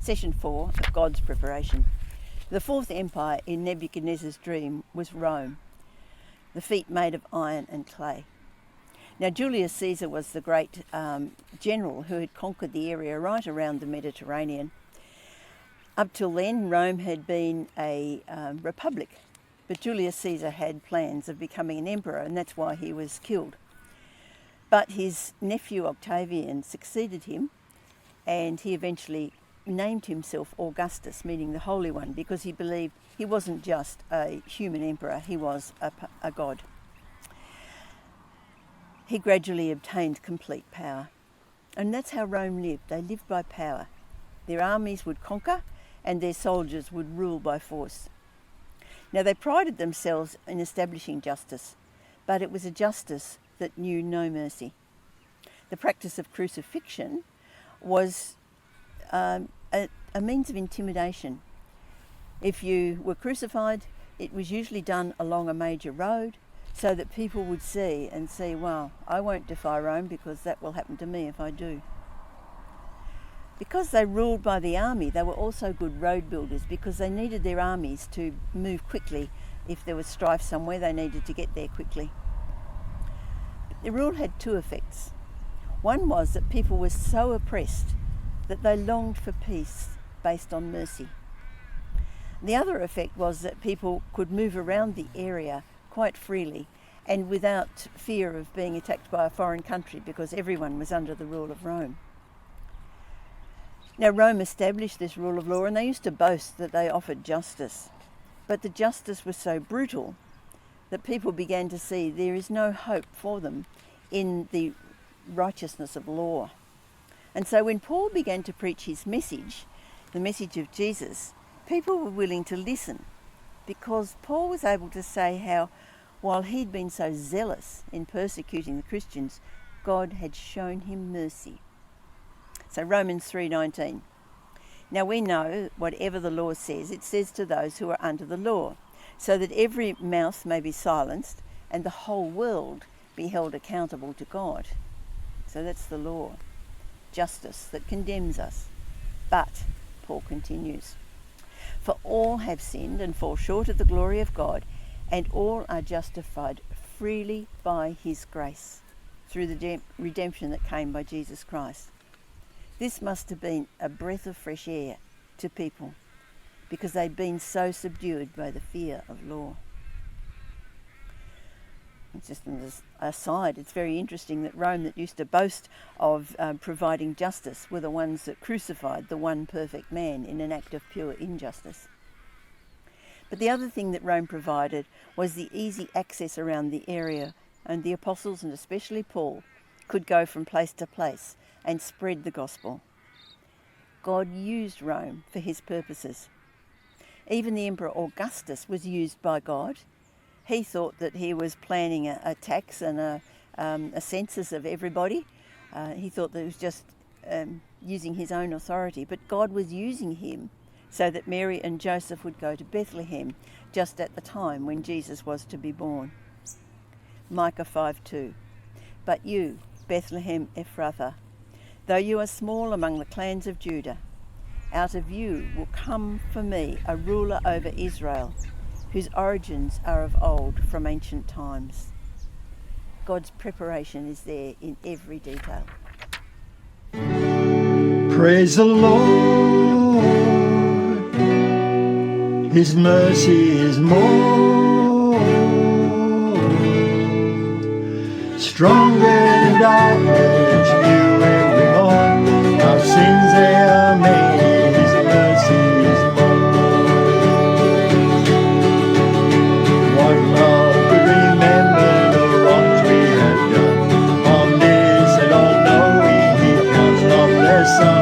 Session 4 of God's Preparation. The fourth empire in Nebuchadnezzar's dream was Rome, the feet made of iron and clay. Now Julius Caesar was the great general who had conquered the area right around the Mediterranean. Up till then, Rome had been a republic, but Julius Caesar had plans of becoming an emperor, and that's why he was killed. But his nephew Octavian succeeded him, and he eventually named himself Augustus, meaning the Holy One, because he believed he wasn't just a human emperor, he was a god. He gradually obtained complete power. And that's how Rome lived. They lived by power. Their armies would conquer and their soldiers would rule by force. Now they prided themselves in establishing justice, but it was a justice that knew no mercy. The practice of crucifixion was a means of intimidation. If you were crucified, it was usually done along a major road so that people would see, well, I won't defy Rome because that will happen to me if I do. Because they ruled by the army, they were also good road builders because they needed their armies to move quickly. If there was strife somewhere, they needed to get there quickly. The rule had two effects. One was that people were so oppressed that they longed for peace based on mercy. The other effect was that people could move around the area quite freely and without fear of being attacked by a foreign country because everyone was under the rule of Rome. Now Rome established this rule of law and they used to boast that they offered justice. But the justice was so brutal that people began to see there is no hope for them in the righteousness of law. And so when Paul began to preach his message, the message of Jesus, people were willing to listen because Paul was able to say how, while he'd been so zealous in persecuting the Christians, God had shown him mercy. So Romans 3:19. Now we know whatever the law says, it says to those who are under the law, so that every mouth may be silenced and the whole world be held accountable to God. So that's the law. Justice that condemns us. But, Paul continues, for all have sinned and fall short of the glory of God, and all are justified freely by his grace through the redemption that came by Jesus Christ. This must have been a breath of fresh air to people because they'd been so subdued by the fear of law. Just an aside, it's very interesting that Rome, that used to boast of providing justice, were the ones that crucified the one perfect man in an act of pure injustice. But the other thing that Rome provided was the easy access around the area, and the apostles, and especially Paul, could go from place to place and spread the gospel. God used Rome for his purposes. Even the Emperor Augustus was used by God. He thought that he was planning a tax and a census of everybody. He thought that it was just using his own authority, but God was using him so that Mary and Joseph would go to Bethlehem just at the time when Jesus was to be born. Micah 5:2. But you, Bethlehem Ephrathah, though you are small among the clans of Judah, out of you will come for me a ruler over Israel, whose origins are of old, from ancient times. God's preparation is there in every detail. Praise the Lord, his mercy is more, stronger than darkness, new every morn. Our sins they are many, his mercy is sun.